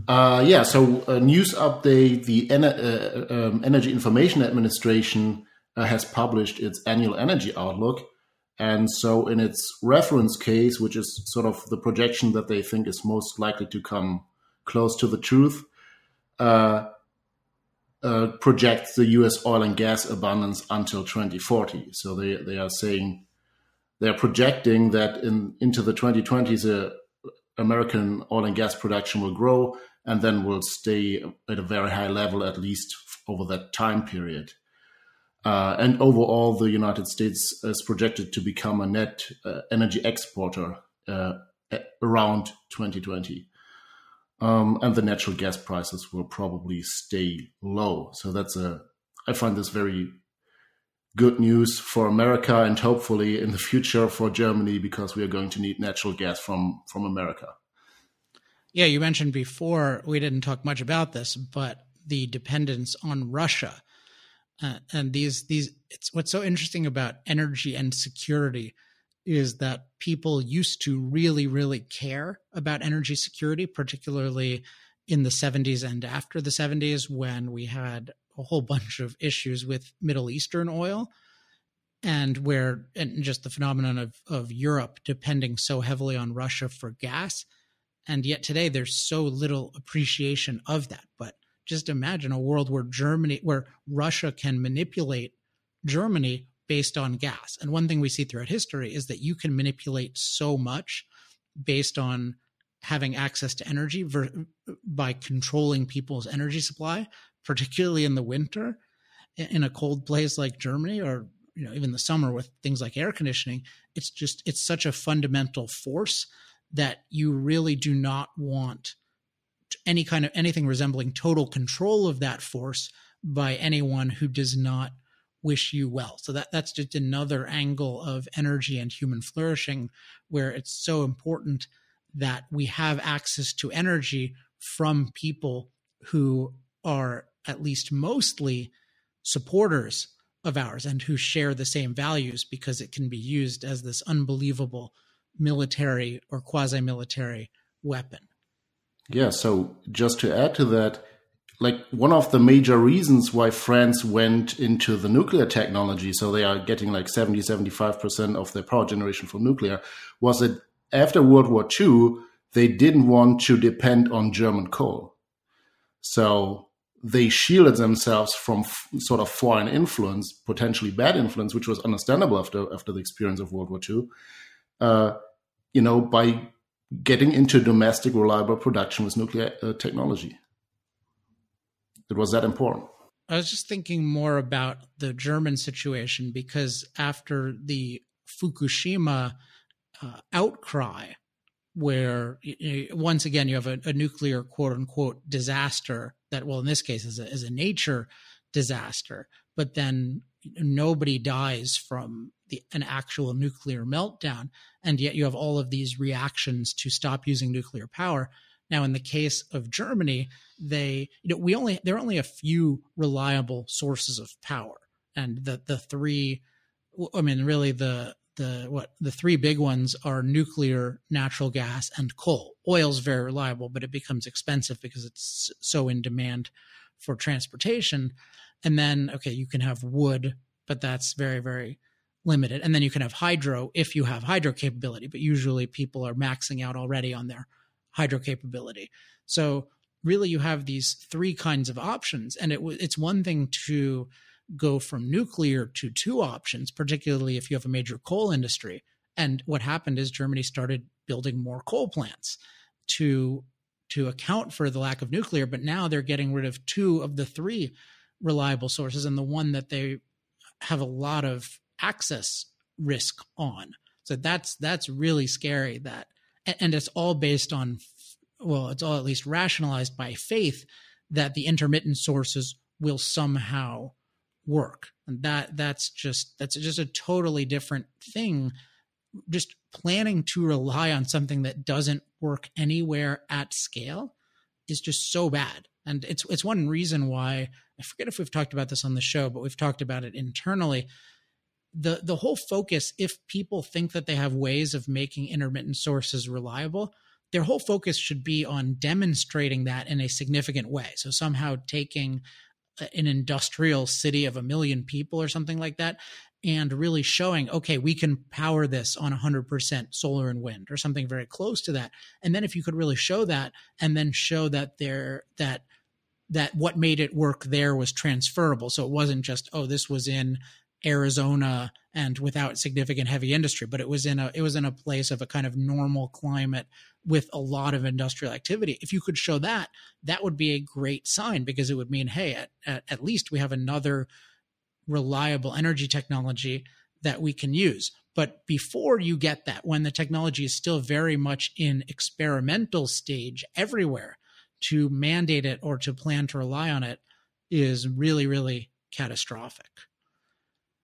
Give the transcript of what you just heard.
So news update, the Energy Information Administration has published its annual energy outlook. And so in its reference case, which is sort of the projection that they think is most likely to come close to the truth, projects the U.S. oil and gas abundance until 2040. So they are saying, they are projecting that into the 2020s, American oil and gas production will grow and then will stay at a very high level, at least over that time period. And overall, the United States is projected to become a net energy exporter around 2020. And the natural gas prices will probably stay low. So I find this very good news for America and hopefully in the future for Germany, because we are going to need natural gas from America. Yeah, you mentioned before, we didn't talk much about this, but the dependence on Russia. And it's what's so interesting about energy and security is that people used to really, really care about energy security, particularly in the 70s and after the 70s, when we had a whole bunch of issues with Middle Eastern oil and just the phenomenon of Europe depending so heavily on Russia for gas. And yet today there's so little appreciation of that. But just imagine a world where Russia can manipulate Germany based on gas. And one thing we see throughout history is that you can manipulate so much based on having access to energy by controlling people's energy supply, particularly in the winter, in a cold place like Germany, or even the summer with things like air conditioning. It's such a fundamental force that you really do not want anything resembling total control of that force by anyone who does not wish you well. So that's just another angle of energy and human flourishing, where it's so important that we have access to energy from people who are at least mostly supporters of ours and who share the same values, because it can be used as this unbelievable military or quasi-military weapon. Yeah, so just to add to that, like one of the major reasons why France went into the nuclear technology, so they are getting like 75% of their power generation from nuclear, was that after World War II, they didn't want to depend on German coal. So they shielded themselves from sort of foreign influence, potentially bad influence, which was understandable after the experience of World War II, by getting into domestic reliable production with nuclear technology. It was that important. I was just thinking more about the German situation, because after the Fukushima outcry, where once again you have a nuclear quote unquote disaster that, well, in this case is a nature disaster, but then nobody dies from an actual nuclear meltdown, and yet you have all of these reactions to stop using nuclear power. Now, in the case of Germany, there are only a few reliable sources of power, and the three big ones are nuclear, natural gas, and coal. Oil's very reliable, but it becomes expensive because it's so in demand for transportation. And then, you can have wood, but that's very, very limited. And then you can have hydro if you have hydro capability, but usually people are maxing out already on their hydro capability. So really you have these three kinds of options. And it's one thing to go from nuclear to two options, particularly if you have a major coal industry. And what happened is Germany started building more coal plants to account for the lack of nuclear, but now they're getting rid of two of the three reliable sources, and the one that they have a lot of access risk on. So that's really scary. And it's all based on, it's all at least rationalized by faith that the intermittent sources will somehow work. And that's just a totally different thing. Just planning to rely on something that doesn't work anywhere at scale is just so bad. And it's one reason why, I forget if we've talked about this on the show, but we've talked about it internally. The whole focus, if people think that they have ways of making intermittent sources reliable, their whole focus should be on demonstrating that in a significant way. So somehow taking an industrial city of 1 million people or something like that, and really showing, okay, we can power this on 100% solar and wind or something very close to that. And then if you could really show that, and then show that that what made it work there was transferable. So it wasn't just, oh, this was in Arizona and without significant heavy industry, but it was in a place of a kind of normal climate with a lot of industrial activity. If you could show that, that would be a great sign, because it would mean, hey, at least we have another reliable energy technology that we can use. But before you get that, when the technology is still very much in experimental stage everywhere, to mandate it or to plan to rely on it is really, really catastrophic.